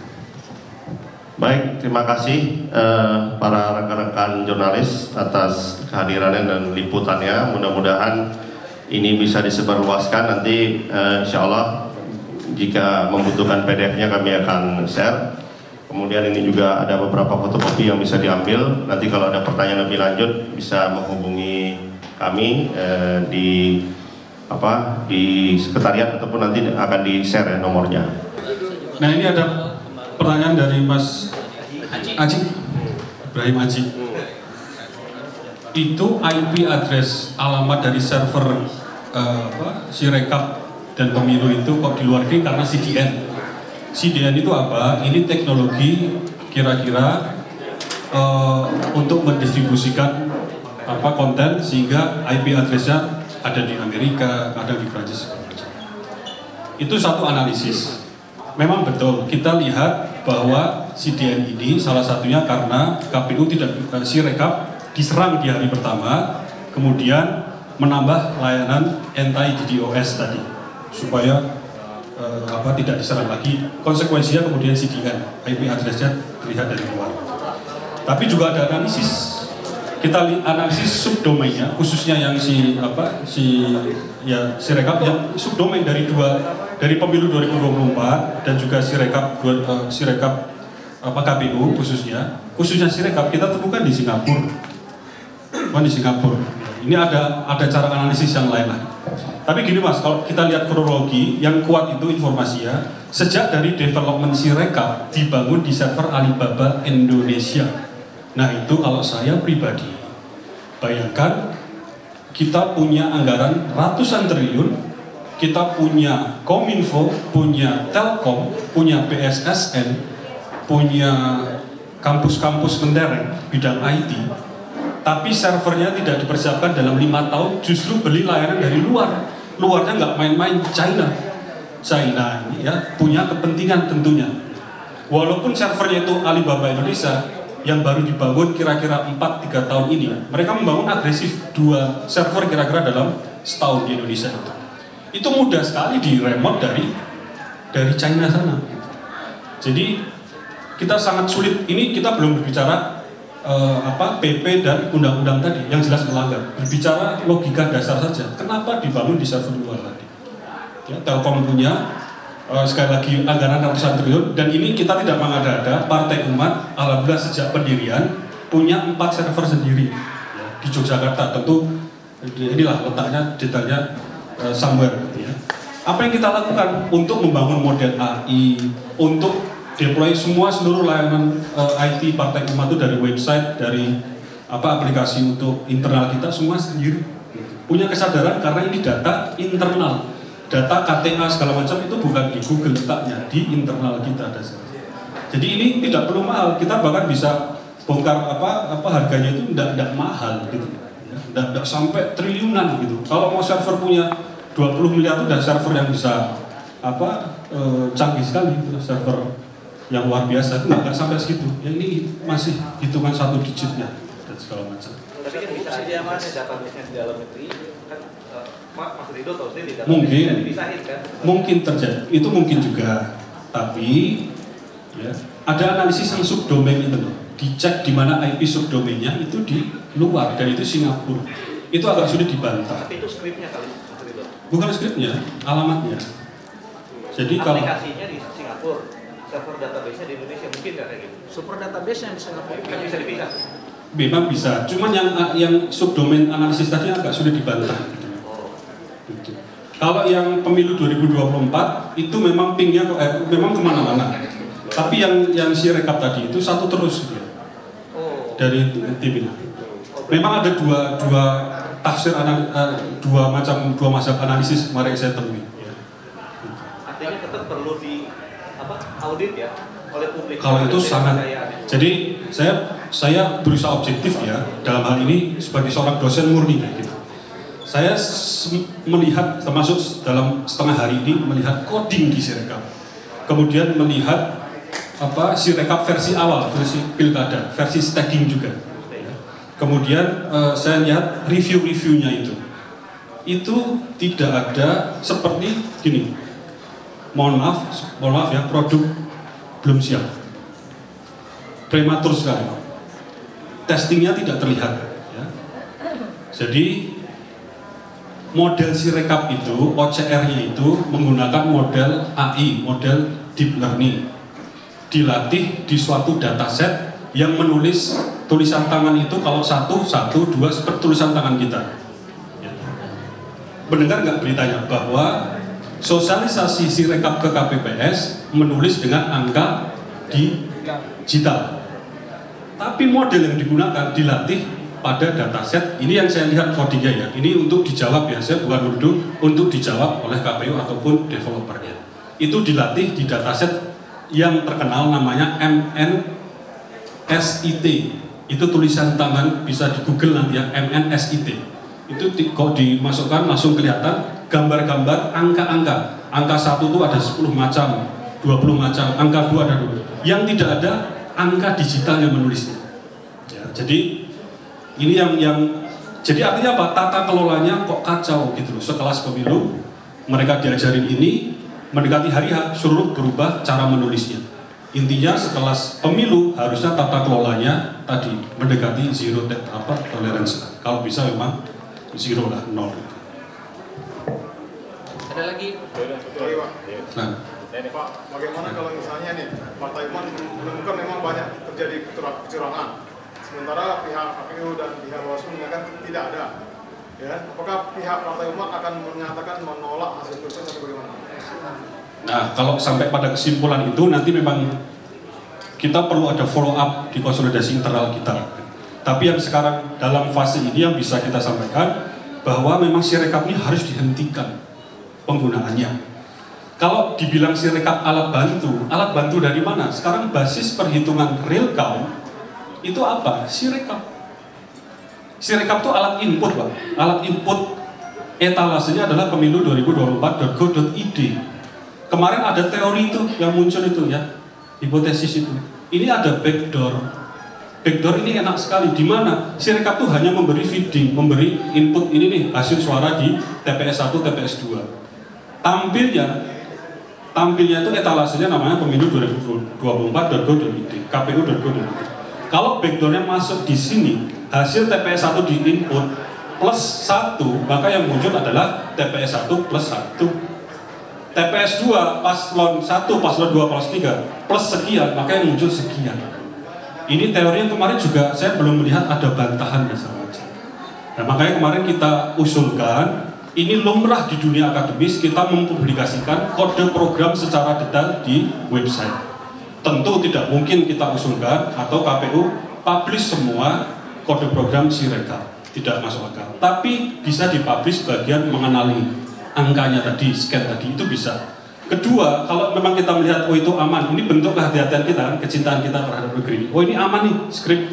Baik, terima kasih para rekan-rekan jurnalis atas kehadirannya dan liputannya. Mudah-mudahan ini bisa disebarluaskan. Nanti insya Allah jika membutuhkan PDF-nya kami akan share. Kemudian ini juga ada beberapa fotokopi yang bisa diambil. Nanti kalau ada pertanyaan lebih lanjut bisa menghubungi kami di sekretariat ataupun nanti akan di-share ya nomornya. Nah, ini ada pertanyaan dari Mas Aji, Ibrahim Aji. Itu IP address alamat dari server Sirekap dan pemilu itu kok di luar negeri karena CDN. CDN itu apa? Ini teknologi kira-kira untuk mendistribusikan konten sehingga IP addressnya ada di Amerika, ada di Prancis. Itu satu analisis. Memang betul, kita lihat bahwa CDN ini salah satunya karena KPU Sirekap diserang di hari pertama, kemudian menambah layanan anti-DDoS tadi, supaya tidak diserang lagi. Konsekuensinya kemudian CDN, IP address-nya terlihat dari luar. Tapi juga ada analisis. Kita analisis subdomainnya, khususnya yang Sirekap yang subdomain dari pemilu 2024 dan juga Sirekap KPU khususnya Sirekap kita temukan di Singapura. Ini ada cara analisis yang lain lagi. Tapi gini Mas, kalau kita lihat kronologi yang kuat itu informasinya sejak dari development Sirekap dibangun di server Alibaba Indonesia. Nah itu kalau saya pribadi, bayangkan kita punya anggaran ratusan triliun, kita punya Kominfo, punya Telkom, punya BSSN, punya kampus-kampus mentereng bidang IT, tapi servernya tidak dipersiapkan dalam 5 tahun, justru beli layanan dari luar. Luarnya nggak main-main, China ini ya punya kepentingan tentunya. Walaupun servernya itu Alibaba Indonesia yang baru dibangun kira-kira 4-3 tahun ini, mereka membangun agresif 2 server kira-kira dalam setahun di Indonesia itu mudah sekali di remote dari China sana. Jadi kita sangat sulit. Ini kita belum berbicara PP dan undang-undang tadi yang jelas melanggar. Berbicara logika dasar saja. Kenapa dibangun di server luar tadi? Ya, Telkom punya sekali lagi anggaran ratusan triliun, dan ini kita tidak mengada-ada. Partai Umat alhamdulillah sejak pendirian punya 4 server sendiri di Yogyakarta. Tentu inilah letaknya, detailnya somewhere. Ya. Apa yang kita lakukan untuk membangun model AI, untuk deploy seluruh layanan IT Partai Umat itu dari website, dari aplikasi untuk internal kita semua sendiri. Punya kesadaran karena ini data internal. Data KTA segala macam itu bukan di Google letaknya, di internal kita dasarnya. Jadi ini tidak perlu mahal, kita bahkan bisa bongkar harganya itu tidak mahal gitu, tidak sampai triliunan gitu. Kalau mau server punya 20 miliar itu udah server yang bisa canggih sekali, server yang luar biasa itu nggak sampai segitu. Yang ini masih hitungan 1 digitnya dan segala macam. Tapi kan bisa aja Mas, database-nya di dalam negeri kan. Mas Rido tahu sendiri, mungkin dipisahin kan? Mungkin terjadi, itu mungkin juga. Tapi ya, ada analisis yang subdomain itu loh, dicek di mana IP subdomainnya itu di luar dan itu Singapura. Itu agak sulit dibantah. Tapi itu skripnya kali, Mas Rido? Bukan skripnya, alamatnya. Jadi kalau aplikasinya di Singapura, server database-nya di Indonesia, mungkin nggak kayak gitu? Super database yang di Singapura kan bisa dipisah. Memang bisa, cuman yang subdomain analisis tadi agak sulit dibantah. Gitu. Kalau yang pemilu 2024 itu memang pingnya memang kemana-mana. Tapi yang Sirekap tadi itu satu terus gitu ya. Dari tim ini. Memang ada dua tafsir dua mazhab analisis kemarin saya temui. Artinya tetap perlu di audit ya oleh publik. Kalau itu sangat. Jadi saya berusaha objektif ya dalam hal ini sebagai seorang dosen murni gitu. Saya melihat termasuk dalam setengah hari ini melihat coding di Sirekap. Kemudian melihat Sirekap versi awal, versi pilkada, versi stacking juga. Kemudian saya lihat review-reviewnya itu tidak ada seperti gini. Mohon maaf ya, produk belum siap, prematur sekali, testingnya tidak terlihat. Ya. Jadi model Sirekap itu, OCR-nya itu menggunakan model AI, model deep learning, dilatih di suatu dataset yang menulis tulisan tangan itu kalau 1, 2 seperti tulisan tangan kita. Ya. Mendengar nggak beritanya bahwa sosialisasi Sirekap ke KPPS menulis dengan angka digital. Tapi model yang digunakan dilatih pada dataset, ini yang saya lihat codingnya ya, ini untuk dijawab ya, saya bukan nuduh, untuk dijawab oleh KPU ataupun developernya. Itu dilatih di dataset yang terkenal namanya MNSIT. Itu tulisan tangan, bisa di Google nanti ya, MNSIT. Itu kalau dimasukkan langsung kelihatan gambar-gambar angka-angka. Angka 1 itu ada 10 macam, 20 macam, angka 2 ada 20. Yang tidak ada angka digital yang menulisnya. Ya, jadi ini yang jadi artinya apa? Tata kelolanya kok kacau gitu loh. Sekelas pemilu mereka diajarin ini, mendekati hari H suruh berubah cara menulisnya. Intinya sekelas pemilu harusnya tata kelolanya tadi mendekati zero tolerance. Kalau bisa memang zero lah, 0. Ada lagi? Nah. Pak, bagaimana kalau misalnya nih Partai Umat menemukan memang banyak terjadi kecurangan, sementara pihak KPU dan pihak Bawaslu mengatakan tidak ada, ya? Apakah pihak Partai Umat akan menyatakan menolak hasil proses atau bagaimana? Nah, kalau sampai pada kesimpulan itu nanti memang kita perlu ada follow up di konsolidasi internal kita. Tapi yang sekarang dalam fase ini yang bisa kita sampaikan bahwa memang Sirekap ini harus dihentikan penggunaannya. Kalau dibilang Sirekap alat bantu dari mana? Sekarang basis perhitungan real count itu apa? Sirekap. Sirekap itu alat input, Pak. Alat input etalasenya adalah pemilu 2024.go.id. Kemarin ada teori itu yang muncul itu ya, hipotesis itu. Ini ada backdoor. Backdoor ini enak sekali. Di mana Sirekap itu hanya memberi feeding, memberi input ini nih hasil suara di TPS 1, TPS 2. Tampilnya itu etalasenya namanya pemilu 2024.go.id, kpu.go.id. Kalau backdoornya masuk di sini, hasil TPS 1 di input plus 1, maka yang muncul adalah TPS 1 plus 1. TPS 2 paslon 1, paslon 2, paslon 3 plus sekian, maka yang muncul sekian. Ini teori yang kemarin juga saya belum melihat ada bantahan dan segala macam. Nah, makanya kemarin kita usulkan, ini lumrah di dunia akademis, kita mempublikasikan kode program secara detail di website. Tentu tidak mungkin kita usulkan atau KPU publish semua kode program Sirekap, tidak masuk akal. Tapi bisa dipublish bagian mengenali angkanya tadi, scan tadi, itu bisa. Kedua, kalau memang kita melihat oh itu aman, ini bentuk kehati-hatian kita, kecintaan kita terhadap negeri. Oh ini aman nih, skrip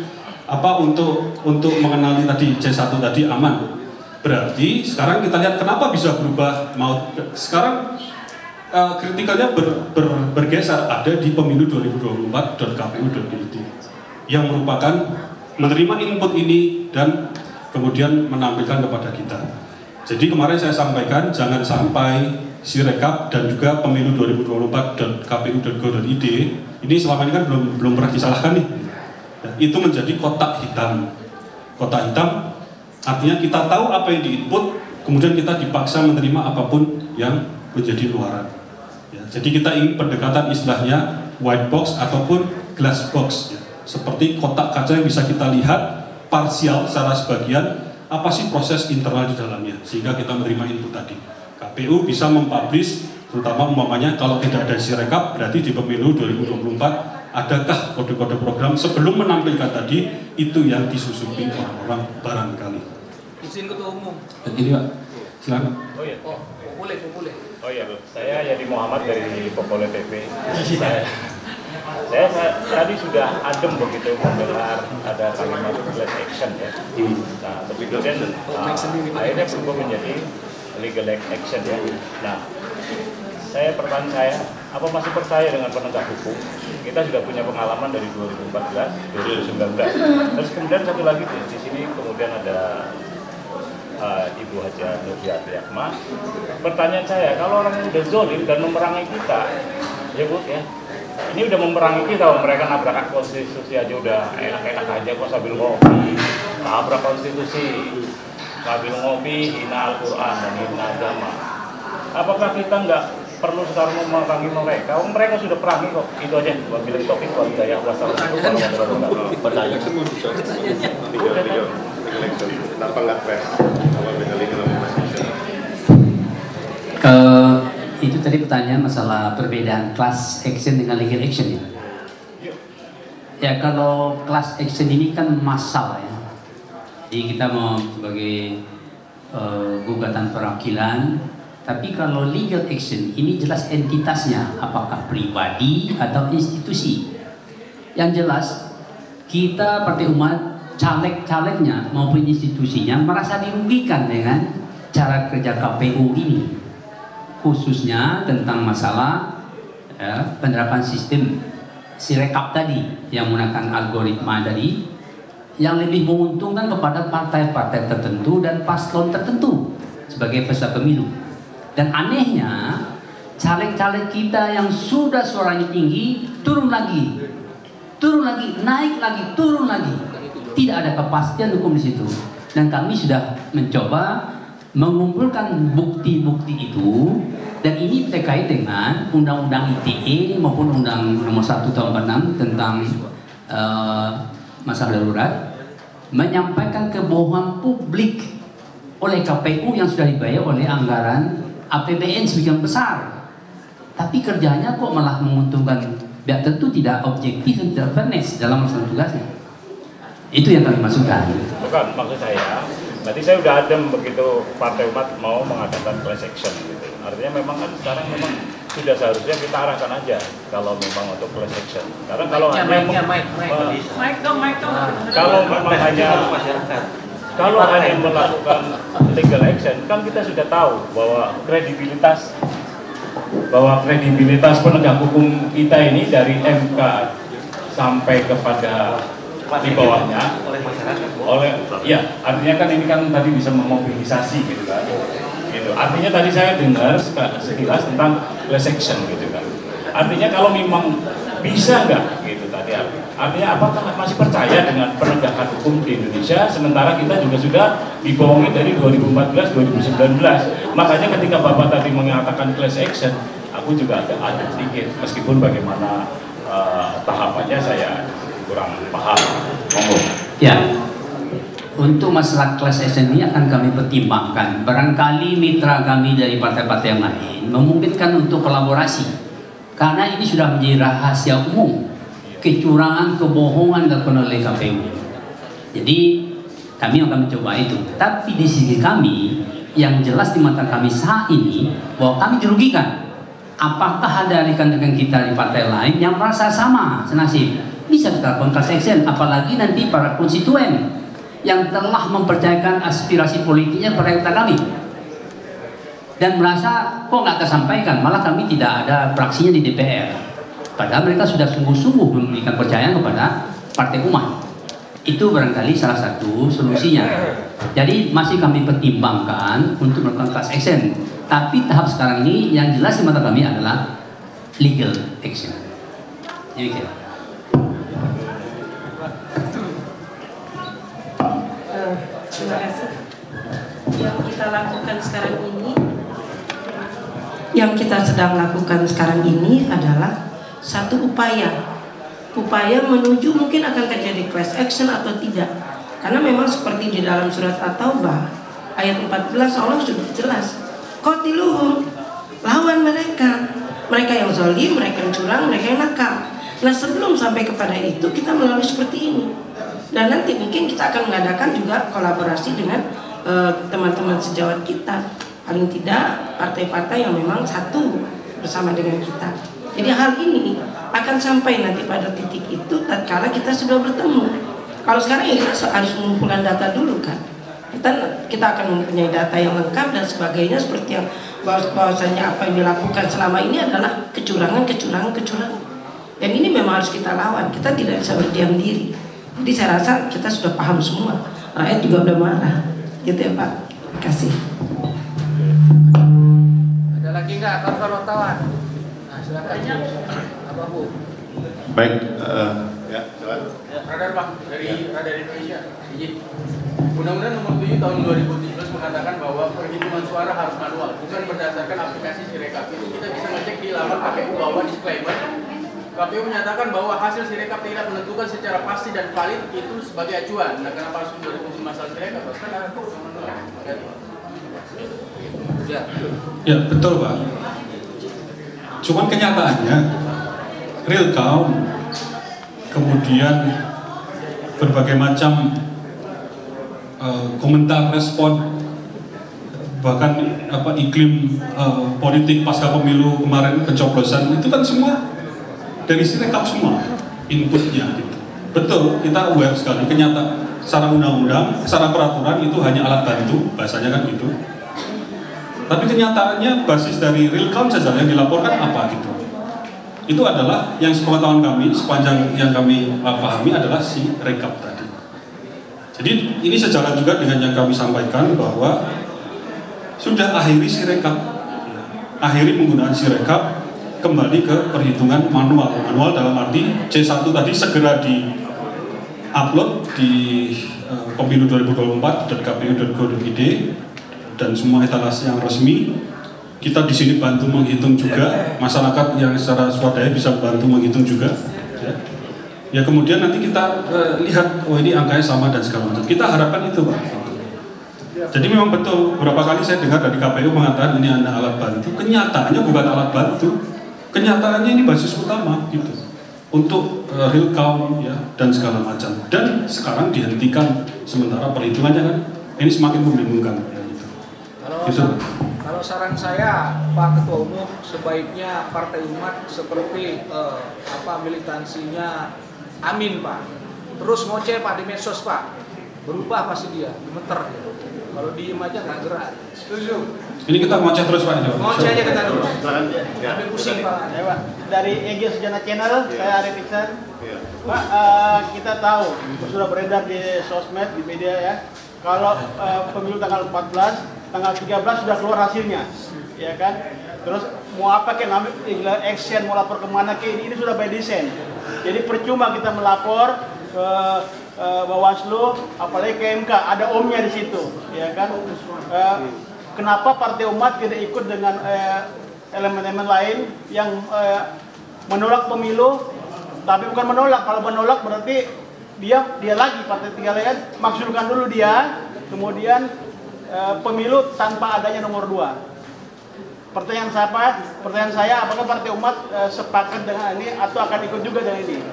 untuk mengenali tadi C1 tadi aman. Berarti sekarang kita lihat kenapa bisa berubah sekarang kritikalnya bergeser ada di pemilu 2024.kpu.id yang merupakan menerima input ini dan kemudian menampilkan kepada kita. Jadi kemarin saya sampaikan jangan sampai Sirekap dan juga pemilu 2024.kpu.go.id ini selama ini kan belum pernah disalahkan nih. Itu menjadi kotak hitam. Kotak hitam artinya kita tahu apa yang diinput, kemudian kita dipaksa menerima apapun yang menjadi luaran. Ya, jadi kita ingin pendekatan istilahnya white box ataupun glass box, ya. Seperti kotak kaca yang bisa kita lihat parsial secara sebagian, apa sih proses internal di dalamnya, sehingga kita menerima input tadi. KPU bisa mempublish, terutama umpamanya kalau tidak ada sirekap, berarti di pemilu 2024 adakah kode-kode program sebelum menampilkan tadi itu yang disusupi orang-orang barangkali. Izin Ketua Umum. Ini Pak, silakan. Oh iya. Oh, boleh. Oh iya, saya Yadi Muhammad dari Popole TV. Saya tadi sudah adem begitu mendengar ada kalimat class action ya. Nah, tapi kemudian akhirnya berubah menjadi legal action ya. Nah, pertanyaan saya, apa masih percaya dengan penegak hukum? Kita sudah punya pengalaman dari 2014, 2019. Terus kemudian satu lagi di sini kemudian ada Ibu Haja Nurjati Akma. Pertanyaan saya, kalau orang udah zolim dan memerangi kita, ya Bu ya, ini udah memerangi kita, mereka nabrak konstitusi aja udah enak-enak aja kok sambil ngopi, nabrak konstitusi, sambil ngopi, hina Al-Quran dan hina agama. Apakah kita nggak perlu sekarang memerangi mereka? Mereka sudah perangi kok, itu aja. Wabillahi taufiq wal hidayah. Wassalamualaikum warahmatullahi wabarakatuh. Kenapa nggak press? Itu tadi pertanyaan masalah perbedaan class action dengan legal action ya. Ya kalau class action ini kan massal ya. Jadi kita mau sebagai gugatan perwakilan. Tapi kalau legal action ini jelas entitasnya, apakah pribadi atau institusi. Yang jelas kita Partai Umat, caleg-calegnya maupun institusinya merasa dirugikan dengan cara kerja KPU ini, khususnya tentang masalah penerapan sistem sirekap tadi yang menggunakan algoritma tadi, yang lebih menguntungkan kepada partai-partai tertentu dan paslon tertentu sebagai peserta pemilu. Dan anehnya caleg-caleg kita yang sudah suaranya tinggi turun lagi, naik lagi, turun lagi. Tidak ada kepastian hukum di situ. Dan kami sudah mencoba mengumpulkan bukti-bukti itu, dan ini terkait dengan Undang-Undang ITE maupun Undang Nomor 1 Tahun 46 tentang masalah darurat, menyampaikan kebohongan publik oleh KPU yang sudah dibayar oleh anggaran APBN sebagian besar, tapi kerjanya kok malah menguntungkan pihak tentu, tidak objektif dan tidak fairness dalam melaksanakan tugasnya. Itu yang kami maksudkan. Bukan, maksud saya, berarti saya udah adem begitu Partai Umat mau mengadakan class action gitu. Artinya memang kan sekarang memang sudah seharusnya kita arahkan aja kalau memang untuk class action. Karena kalau kalau hanya melakukan legal action, kan kita sudah tahu bahwa kredibilitas penegak hukum kita ini dari MK sampai kepada di bawahnya artinya kan ini kan tadi bisa memobilisasi gitu kan. Gitu. Artinya tadi saya dengar sekilas tentang class action gitu kan. Artinya kalau memang bisa nggak gitu tadi, artinya apakah masih percaya dengan penegakan hukum di Indonesia sementara kita juga sudah dibohongi dari 2014-2019. Makanya ketika Bapak tadi mengatakan class action, aku juga ada sedikit, meskipun bagaimana tahapannya saya kurang paham. Ya, untuk masalah class action ini akan kami pertimbangkan. Barangkali mitra kami dari partai-partai yang lain memungkinkan untuk kolaborasi, karena ini sudah menjadi rahasia umum, kecurangan, kebohongan dilakukan oleh KPU. Jadi kami akan mencoba itu. Tapi di sisi kami, yang jelas di mata kami saat ini bahwa kami dirugikan. Apakah ada rekan-rekan kita di partai lain yang merasa sama senasib? Bisa kita lakukan class action, apalagi nanti para konstituen yang telah mempercayakan aspirasi politiknya pada kita kami dan merasa kok nggak tersampaikan, malah kami tidak ada fraksinya di DPR, padahal mereka sudah sungguh-sungguh memberikan percayaan kepada Partai Umat. Itu barangkali salah satu solusinya. Jadi masih kami pertimbangkan untuk melakukan class action, tapi tahap sekarang ini yang jelas di mata kami adalah legal action. Demikian. Terima kasih. Yang kita sedang lakukan sekarang ini adalah satu upaya menuju mungkin akan terjadi class action atau tidak. Karena memang seperti di dalam surat At-Taubah ayat 14 Allah sudah jelas Qatiluhum, lawan mereka. Mereka yang zalim, mereka yang curang, mereka yang nakal. Nah, sebelum sampai kepada itu kita melalui seperti ini. Dan nanti mungkin kita akan mengadakan juga kolaborasi dengan teman-teman sejawat kita. Paling tidak partai-partai yang memang satu bersama dengan kita. Jadi hal ini akan sampai nanti pada titik itu tatkala kita sudah bertemu. Kalau sekarang ya kita harus mengumpulkan data dulu kan. Kita akan mempunyai data yang lengkap dan sebagainya, seperti yang bahwasanya apa yang dilakukan selama ini adalah kecurangan. Dan ini memang harus kita lawan. Kita tidak bisa berdiam diri. Jadi saya rasa kita sudah paham semua. Rakyat juga udah marah. Gitu ya Pak. Terima kasih. Ada lagi nggak kawan-kawan? Nah, silakan. Apa Bu? Baik, ya, silakan. Radar Pak, dari Radar Indonesia. Izin. Undang-Undang Nomor 7 Tahun 2017 mengatakan bahwa perhitungan suara harus manual, bukan berdasarkan aplikasi Sirekap. Itu kita bisa ngecek di laman KPU bawah disclaimer. KPU menyatakan bahwa hasil Sirekap tidak menentukan secara pasti dan valid itu sebagai acuan. Nah, kenapa harus mendukung masalah Sirekap? Kan ada Ya, betul Pak. Cuman kenyataannya real count, kemudian berbagai macam komentar, respon, bahkan iklim politik pasca pemilu kemarin pencoblosan itu kan semua dari Sirekap semua inputnya gitu. Betul, kita aware sekali kenyataan secara undang-undang, secara peraturan itu hanya alat bantu, bahasanya kan gitu. Tapi kenyataannya basis dari real count saja yang dilaporkan apa gitu. Itu adalah yang sepengetahuan kami, sepanjang yang kami pahami adalah si rekap tadi. Jadi ini sejalan juga dengan yang kami sampaikan bahwa sudah akhiri si rekap, akhiri penggunaan si rekap, kembali ke perhitungan manual. Manual dalam arti C1 tadi segera di-upload di pemilu 2024.kpu.go.id dan semua etalase yang resmi. Kita di sini bantu menghitung juga, masyarakat yang secara swadaya bisa bantu menghitung juga. Ya kemudian nanti kita lihat, oh ini angkanya sama dan segala macam. Kita harapkan itu Pak. Jadi memang betul, beberapa kali saya dengar dari KPU mengatakan ini hanya alat bantu. Kenyataannya bukan alat bantu, kenyataannya ini basis utama gitu untuk real count ya dan segala macam. Dan sekarang dihentikan sementara perhitungannya kan, ini semakin membingungkan. Gitu. Kalau saran saya, Pak Ketua Umum, sebaiknya Partai Umat seperti militansinya Amin Pak, terus ngoceh Pak di medsos Pak, berubah pasti dia, gemeter dia. Kalau diem aja nggak gerak. Setuju? Ini kita ngoceh terus Pak. Ngoceh aja kita terus. Sampai pusing Pak. Ya, Pak. Dari EG Sejana Channel, saya Arif Iksan. Pak, kita tahu sudah beredar di sosmed, di media ya. Kalau pemilu tanggal 14, tanggal 13 sudah keluar hasilnya, ya kan? Terus mau apa kayak ngambil action, mau lapor kemana kayak ini sudah by design. Jadi percuma kita melapor ke Bawaslu, apalagi ke MK, ada omnya di situ, ya kan? Kenapa Partai Umat tidak ikut dengan elemen-elemen lain yang menolak pemilu, tapi bukan menolak. Kalau menolak berarti dia lagi partai tiga lain, maksudkan dulu dia, kemudian pemilu tanpa adanya nomor 2. Pertanyaan saya, apakah Partai Umat sepakat dengan ini atau akan ikut juga dengan ini?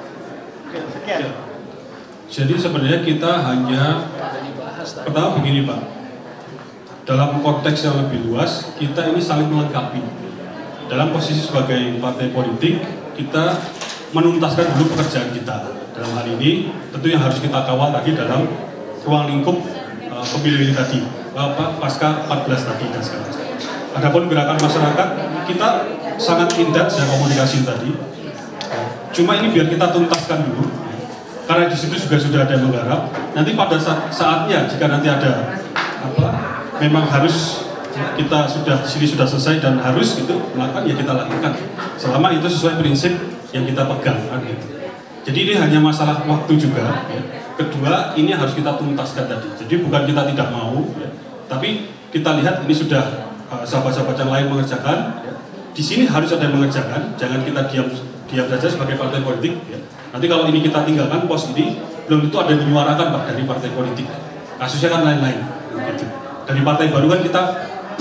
Oke, sekian. Jadi sebenarnya kita hanya pertama begini Pak, dalam konteks yang lebih luas kita ini saling melengkapi. Dalam posisi sebagai partai politik kita menuntaskan dulu pekerjaan kita. Dalam hal ini tentu yang harus kita kawal tadi dalam ruang lingkup pemilu ini tadi, pasca 14 tadi dan segala macam. Adapun gerakan masyarakat kita sangat intens ya komunikasi tadi. Cuma ini biar kita tuntaskan dulu, karena di situ juga sudah ada yang menggarap. Nanti pada saatnya jika nanti ada memang harus kita sudah di sini sudah selesai dan harus gitu melakukan ya kita lakukan. Selama itu sesuai prinsip yang kita pegang kan gitu. Jadi ini hanya masalah waktu juga. Ya. Kedua ini harus kita tuntaskan tadi. Jadi bukan kita tidak mau, ya. Tapi kita lihat ini sudah sahabat-sahabat yang lain mengerjakan, ya. Di sini harus ada yang mengerjakan, jangan kita diam saja sebagai partai politik. Ya. Nanti kalau ini kita tinggalkan pos ini, belum tentu ada yang menyuarakan Pak dari partai politik. Kasusnya kan lain-lain. Gitu. Dari partai baru kan kita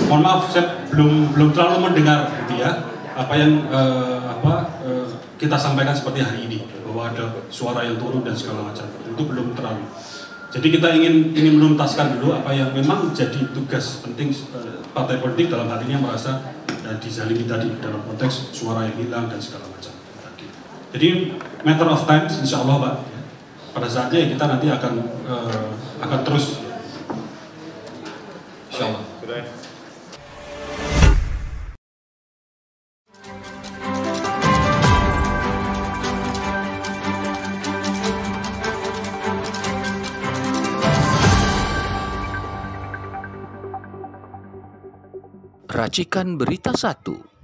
mohon maaf saya belum terlalu mendengar gitu ya apa yang kita sampaikan seperti hari ini bahwa ada suara yang turun dan segala macam itu belum terlalu. Jadi kita ingin menuntaskan dulu apa yang memang jadi tugas penting partai politik dalam hal ini yang merasa dizalimi tadi dalam konteks suara yang hilang dan segala macam tadi. Jadi matter of time, insya Allah Pak. Pada saatnya kita nanti akan terus. Insya Allah. Racikan Berita 1.